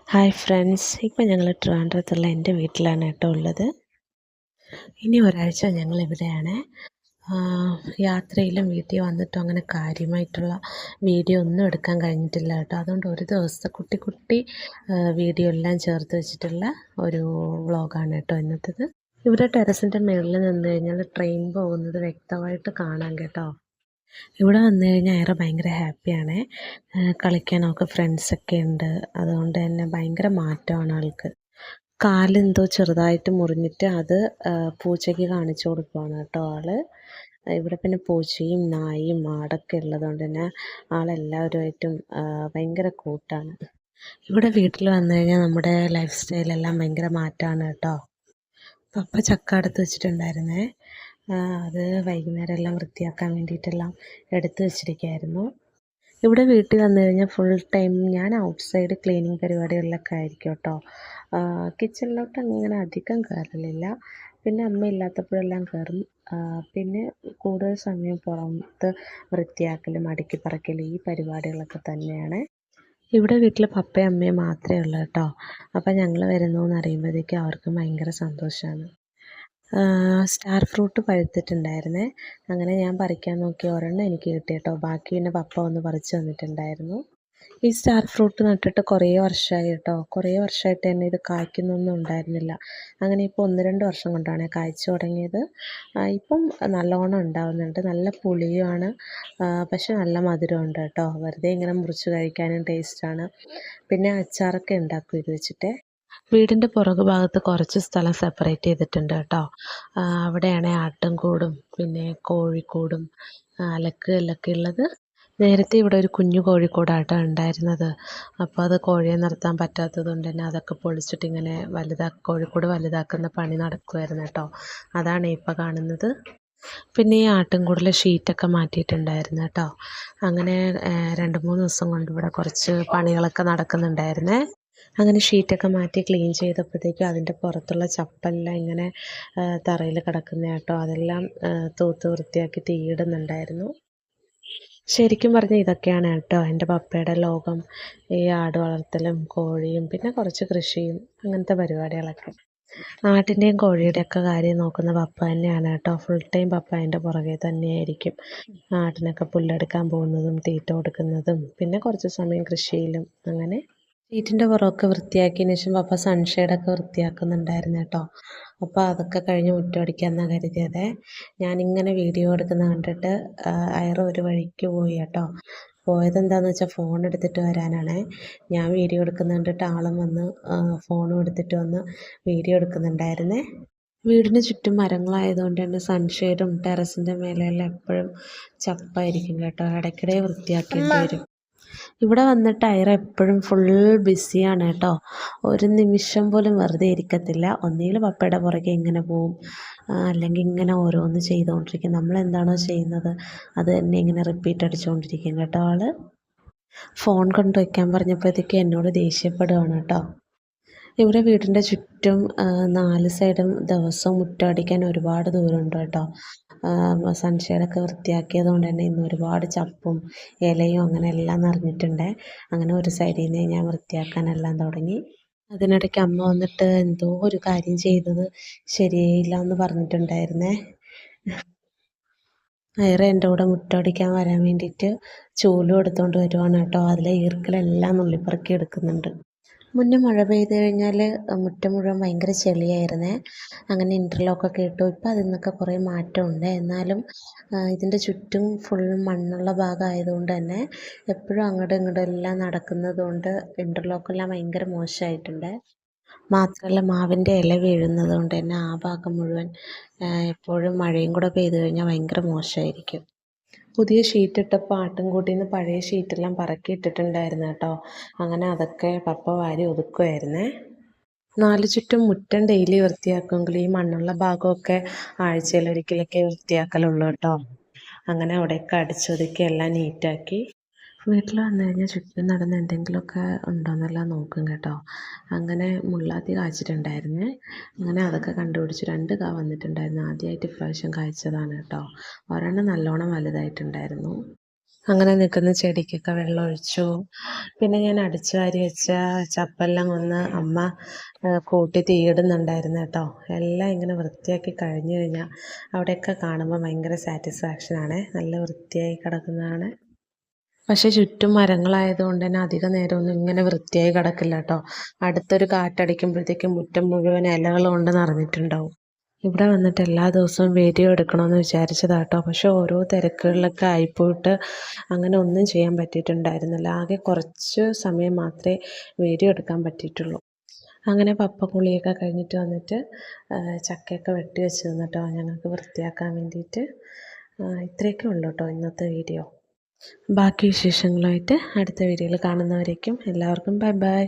Hi friends, ഇപ്പം ഞങ്ങൾ ട്രിവാൻഡ്രത്തുള്ള എൻ്റെ വീട്ടിലാണ് കേട്ടോ ഉള്ളത്. ഇനി ഒരാഴ്ച ഞങ്ങളിവിടെയാണ്. യാത്രയിലും വീട്ടിൽ വന്നിട്ടും അങ്ങനെ കാര്യമായിട്ടുള്ള വീഡിയോ ഒന്നും എടുക്കാൻ കഴിഞ്ഞിട്ടില്ല കേട്ടോ. അതുകൊണ്ട് ഒരു ദിവസത്തെ കുട്ടി കുട്ടി വീഡിയോ എല്ലാം ചേർത്ത് വെച്ചിട്ടുള്ള ഒരു വ്ളോഗാണ് കേട്ടോ ഇന്നത്തേത്. ഇവിടെ ടെറസിൻ്റെ മുകളിൽ നിന്ന് കഴിഞ്ഞാൽ ട്രെയിൻ പോകുന്നത് വ്യക്തമായിട്ട് കാണാം കേട്ടോ. ഇവിടെ വന്നു കഴിഞ്ഞാൽ ഏറെ ഭയങ്കര ഹാപ്പിയാണ്. കളിക്കാനൊക്കെ ഫ്രണ്ട്സൊക്കെ ഉണ്ട്. അതുകൊണ്ട് തന്നെ ഭയങ്കര മാറ്റമാണ് ആൾക്ക്. കാലെന്തോ ചെറുതായിട്ട് മുറിഞ്ഞിട്ട് അത് പൂച്ചയ്ക്ക് കാണിച്ചു കൊടുക്കുകയാണ് കേട്ടോ ആള്. ഇവിടെ പിന്നെ പൂച്ചയും നായയും ആടൊക്കെ ഉള്ളതുകൊണ്ട് തന്നെ ആളെല്ലാവരുമായിട്ടും ഭയങ്കര കൂട്ടാണ്. ഇവിടെ വീട്ടിൽ വന്നു കഴിഞ്ഞാൽ നമ്മുടെ ലൈഫ് സ്റ്റൈലെല്ലാം ഭയങ്കര മാറ്റമാണ് കേട്ടോ. പപ്പ ചക്ക എടുത്ത് വെച്ചിട്ടുണ്ടായിരുന്നേ. അത് വൈകുന്നേരം എല്ലാം വൃത്തിയാക്കാൻ വേണ്ടിയിട്ടെല്ലാം എടുത്ത് വെച്ചിരിക്കുകയായിരുന്നു. ഇവിടെ വീട്ടിൽ വന്നു കഴിഞ്ഞാൽ ഫുൾ ടൈം ഞാൻ ഔട്ട്സൈഡ് ക്ലീനിങ് പരിപാടികളിലൊക്കെ ആയിരിക്കും കേട്ടോ. കിച്ചണിലോട്ട് അങ്ങനെ അധികം കയറലില്ല. പിന്നെ അമ്മ ഇല്ലാത്തപ്പോഴെല്ലാം കയറും. പിന്നെ കൂടുതൽ സമയം പുറത്ത് വൃത്തിയാക്കലും അടുക്കി പറക്കലും ഈ പരിപാടികളൊക്കെ തന്നെയാണ്. ഇവിടെ വീട്ടിൽ പപ്പയും അമ്മയും മാത്രമേ ഉള്ളൂ കേട്ടോ. അപ്പം ഞങ്ങൾ വരുന്നു എന്ന് അറിയുമ്പോഴത്തേക്കും അവർക്കും ഭയങ്കര സന്തോഷമാണ്. സ്റ്റാർ ഫ്രൂട്ട് പഴുത്തിട്ടുണ്ടായിരുന്നേ. അങ്ങനെ ഞാൻ പറിക്കാൻ നോക്കി ഒരെണ്ണം എനിക്ക് കിട്ടി കേട്ടോ. ബാക്കി പിന്നെ പപ്പ ഒന്ന് പറിച്ച് തന്നിട്ടുണ്ടായിരുന്നു. ഈ സ്റ്റാർ ഫ്രൂട്ട് നട്ടിട്ട് കുറേ വർഷമായി കേട്ടോ. കുറേ വർഷമായിട്ട് തന്നെ ഇത് കായ്ക്കുന്നൊന്നും ഉണ്ടായിരുന്നില്ല. അങ്ങനെ ഇപ്പോൾ 1-2 വർഷം കൊണ്ടാണ് കായ്ച്ചു തുടങ്ങിയത്. ഇപ്പം നല്ലോണം ഉണ്ടാവുന്നുണ്ട്. നല്ല പുളിയുമാണ്, പക്ഷെ നല്ല മധുരമുണ്ട് കേട്ടോ. വെറുതെ ഇങ്ങനെ മുറിച്ച് കഴിക്കാനും ടേസ്റ്റാണ്. പിന്നെ അച്ചാറൊക്കെ ഉണ്ടാക്കും ഇത് വെച്ചിട്ട്. വീടിൻ്റെ പുറകു ഭാഗത്ത് കുറച്ച് സ്ഥലം സെപ്പറേറ്റ് ചെയ്തിട്ടുണ്ട് കേട്ടോ. അവിടെയാണ് ആട്ടിൻകൂടും പിന്നെ കോഴിക്കൂടും അലക്കുകല്ലൊക്കെ ഉള്ളത്. നേരത്തെ ഇവിടെ ഒരു കുഞ്ഞു കോഴിക്കൂടാട്ടോ ഉണ്ടായിരുന്നത്. അപ്പോൾ അത് കോഴിയെ നിർത്താൻ പറ്റാത്തത് കൊണ്ട് തന്നെ അതൊക്കെ പൊളിച്ചിട്ട് ഇങ്ങനെ കോഴിക്കൂട് വലുതാക്കുന്ന പണി നടക്കുമായിരുന്നു കേട്ടോ. അതാണ് ഇപ്പോൾ കാണുന്നത്. പിന്നെ ഈ ആട്ടിൻകൂടിലെ ഷീറ്റൊക്കെ മാറ്റിയിട്ടുണ്ടായിരുന്നു കേട്ടോ. അങ്ങനെ 2-3 ദിവസം കൊണ്ട് ഇവിടെ കുറച്ച് പണികളൊക്കെ നടക്കുന്നുണ്ടായിരുന്നേ. അങ്ങനെ ഷീറ്റൊക്കെ മാറ്റി ക്ലീൻ ചെയ്തപ്പോഴത്തേക്കും അതിൻ്റെ പുറത്തുള്ള ചപ്പെല്ലാം ഇങ്ങനെ തറയിൽ കിടക്കുന്ന കേട്ടോ. അതെല്ലാം തൂത്ത് വൃത്തിയാക്കി തീയിടുന്നുണ്ടായിരുന്നു. ശരിക്കും പറഞ്ഞാൽ ഇതൊക്കെയാണ് കേട്ടോ എൻ്റെ പപ്പയുടെ ലോകം. ഈ ആട് വളർത്തലും കോഴിയും പിന്നെ കുറച്ച് കൃഷിയും അങ്ങനത്തെ പരിപാടികളൊക്കെ. ആട്ടിൻ്റെയും കോഴിയുടെയൊക്കെ കാര്യം നോക്കുന്ന പപ്പ തന്നെയാണ് കേട്ടോ. ഫുൾ ടൈം പപ്പ അതിൻ്റെ പുറകെ തന്നെയായിരിക്കും. ആട്ടിനൊക്കെ പുല്ലെടുക്കാൻ പോകുന്നതും തീറ്റ കൊടുക്കുന്നതും പിന്നെ കുറച്ച് സമയം കൃഷിയിലും അങ്ങനെ. ഷീറ്റിൻ്റെ പുറമൊക്കെ വൃത്തിയാക്കിയതിന് ശേഷം പപ്പ സൺഷെയ്ഡൊക്കെ വൃത്തിയാക്കുന്നുണ്ടായിരുന്നു കേട്ടോ. അപ്പോൾ അതൊക്കെ കഴിഞ്ഞ് മുറ്റമടിക്കാമെന്നാണ് കരുതിയത്. ഞാനിങ്ങനെ വീഡിയോ എടുക്കുന്നത് കണ്ടിട്ട് അയർ ഒരു വഴിക്ക് പോയി കേട്ടോ. പോയതെന്താണെന്ന് വെച്ചാൽ ഫോൺ എടുത്തിട്ട് വരാനാണ്. ഞാൻ വീഡിയോ എടുക്കുന്നത് കണ്ടിട്ട് ആളും വന്ന് ഫോണും എടുത്തിട്ട് വന്ന് വീഡിയോ എടുക്കുന്നുണ്ടായിരുന്നേ. വീടിന് ചുറ്റും മരങ്ങളായതുകൊണ്ട് തന്നെ സൺഷെയ്ഡും ടെറസിൻ്റെ മേലെയെല്ലാം എപ്പോഴും ചപ്പായിരിക്കും കേട്ടോ. ഇടയ്ക്കിടെ വൃത്തിയാക്കേണ്ടി വരും. ഇവിടെ വന്നിട്ട് ഐറ എപ്പോഴും ഫുൾ ബിസിയാണ് കേട്ടോ. ഒരു നിമിഷം പോലും വെറുതെ ഇരിക്കത്തില്ല. ഒന്നുകിൽ പപ്പയുടെ പുറകെ ഇങ്ങനെ പോവും, അല്ലെങ്കിൽ ഇങ്ങനെ ഓരോന്ന് ചെയ്തുകൊണ്ടിരിക്കും. നമ്മളെന്താണോ ചെയ്യുന്നത് അത് തന്നെ ഇങ്ങനെ റിപ്പീറ്റ് അടിച്ചുകൊണ്ടിരിക്കും കേട്ടോ ആൾ. ഫോൺ കൊണ്ടുവയ്ക്കാൻ പറഞ്ഞപ്പോഴത്തേക്ക് എന്നോട് ദേഷ്യപ്പെടുകയാണ് കേട്ടോ. ഇവിടെ വീടിൻ്റെ ചുറ്റും 4 സൈഡും ദിവസവും മുറ്റമടിക്കാൻ ഒരുപാട് ദൂരമുണ്ട് കേട്ടോ. സൺഷെയ്ഡൊക്കെ വൃത്തിയാക്കിയത് കൊണ്ട് തന്നെ ഇന്ന് ഒരുപാട് ചപ്പും ഇലയും അങ്ങനെ എല്ലാം നിറഞ്ഞിട്ടുണ്ട്. അങ്ങനെ ഒരു സൈഡിൽ നിന്ന് ഞാൻ വൃത്തിയാക്കാനെല്ലാം തുടങ്ങി. അതിനിടയ്ക്ക് അമ്മ വന്നിട്ട് എന്തോ ഒരു കാര്യം ചെയ്തത് ശരിയായില്ല എന്ന് പറഞ്ഞിട്ടുണ്ടായിരുന്നേ. ഐറ എൻ്റെ കൂടെ മുറ്റമടിക്കാൻ വരാൻ വേണ്ടിയിട്ട് ചൂലും എടുത്തുകൊണ്ട് വരുവാണ് കേട്ടോ. അതിലെ ഈർക്കലെല്ലാം നുള്ളിപ്പെറുക്കി എടുക്കുന്നുണ്ട്. മുന്നേ മഴ പെയ്ത് കഴിഞ്ഞാൽ മുറ്റം മുഴുവൻ ഭയങ്കര ചെളിയായിരുന്നേ. അങ്ങനെ ഇൻ്റർലോക്കൊക്കെ ഇട്ടു. ഇപ്പം അതിൽ നിന്നൊക്കെ കുറേ മാറ്റമുണ്ട്. എന്നാലും ഇതിൻ്റെ ചുറ്റും ഫുൾ മണ്ണുള്ള ഭാഗമായതുകൊണ്ട് തന്നെ എപ്പോഴും അങ്ങോട്ടും ഇങ്ങോട്ടും എല്ലാം നടക്കുന്നത് കൊണ്ട് ഇൻ്റർലോക്കെല്ലാം ഭയങ്കര മോശമായിട്ടുണ്ട്. മാത്രമല്ല മാവിൻ്റെ ഇല വീഴുന്നത് കൊണ്ട് തന്നെ ആ ഭാഗം മുഴുവൻ എപ്പോഴും മഴയും കൂടെ പെയ്ത് കഴിഞ്ഞാൽ ഭയങ്കര മോശമായിരിക്കും. പുതിയ ഷീറ്റ് ഇട്ടപ്പോൾ ആട്ടിൻകൂട്ടിൽ നിന്ന് പഴയ ഷീറ്റെല്ലാം പറക്കി ഇട്ടിട്ടുണ്ടായിരുന്നു കേട്ടോ. അങ്ങനെ അതൊക്കെ പപ്പ വാരി ഒതുക്കുമായിരുന്നേ. 4 ചുറ്റും മുറ്റം ഡെയിലി വൃത്തിയാക്കുമെങ്കിൽ ഈ മണ്ണുള്ള ഭാഗമൊക്കെ ആഴ്ചയിലൊരിക്കലൊക്കെ വൃത്തിയാക്കലുള്ളൂ കേട്ടോ. അങ്ങനെ അവിടെയൊക്കെ അടിച്ചൊതുക്കി എല്ലാം നീറ്റാക്കി. വീട്ടിൽ വന്നു കഴിഞ്ഞാൽ ചുറ്റും നടന്ന് എന്തെങ്കിലുമൊക്കെ ഉണ്ടോയെന്നെല്ലാം നോക്കും കേട്ടോ. അങ്ങനെ മുള്ളാത്തി കായ്ച്ചിട്ടുണ്ടായിരുന്നേ. അങ്ങനെ അതൊക്കെ കണ്ടുപിടിച്ച് 2 കാ വന്നിട്ടുണ്ടായിരുന്നു. ആദ്യമായിട്ട് ഇപ്രാവശ്യം കായ്ച്ചതാണ് കേട്ടോ. ഒരെണ്ണം നല്ലോണം വലുതായിട്ടുണ്ടായിരുന്നു. അങ്ങനെ നിൽക്കുന്ന ചെടിക്കൊക്കെ വെള്ളം ഒഴിച്ചു. പിന്നെ ഞാൻ അടിച്ചു വാരി വെച്ച ചപ്പെല്ലാം ഒന്ന് അമ്മ കൂട്ടി തീയിടുന്നുണ്ടായിരുന്നു കേട്ടോ. എല്ലാം ഇങ്ങനെ വൃത്തിയാക്കി കഴിഞ്ഞു കഴിഞ്ഞാൽ അവിടെയൊക്കെ കാണുമ്പോൾ ഭയങ്കര സാറ്റിസ്ഫാക്ഷനാണ്. നല്ല വൃത്തിയായി കിടക്കുന്നതാണ്. പക്ഷേ ചുറ്റും മരങ്ങളായതുകൊണ്ട് തന്നെ അധിക നേരമൊന്നും ഇങ്ങനെ വൃത്തിയായി കിടക്കില്ല കേട്ടോ. അടുത്തൊരു കാറ്റടിക്കുമ്പോഴത്തേക്കും മുറ്റം മുഴുവൻ ഇലകൾ കൊണ്ട് നിറഞ്ഞിട്ടുണ്ടാവും. ഇവിടെ വന്നിട്ട് എല്ലാ ദിവസവും വീഡിയോ എടുക്കണമെന്ന് വിചാരിച്ചതാണ് കേട്ടോ. പക്ഷേ ഓരോ തിരക്കുകളിലൊക്കെ ആയിപ്പോയിട്ട് അങ്ങനെ ഒന്നും ചെയ്യാൻ പറ്റിയിട്ടുണ്ടായിരുന്നില്ല. ആകെ കുറച്ച് സമയം മാത്രമേ വീഡിയോ എടുക്കാൻ പറ്റിയിട്ടുള്ളൂ. അങ്ങനെ പപ്പ കുളിയൊക്കെ കഴിഞ്ഞിട്ട് വന്നിട്ട് ചക്കയൊക്കെ വെട്ടി വെച്ചിരുന്നു കേട്ടോ ഞങ്ങൾക്ക് വൃത്തിയാക്കാൻ വേണ്ടിയിട്ട്. ഇത്രയൊക്കെ ഉള്ളൂ കേട്ടോ ഇന്നത്തെ വീഡിയോ. ബാക്കി വിശേഷങ്ങളുമായിട്ട് അടുത്ത വീഡിയോയിൽ കാണുന്നവരേക്കും എല്ലാവർക്കും ബൈ ബൈ.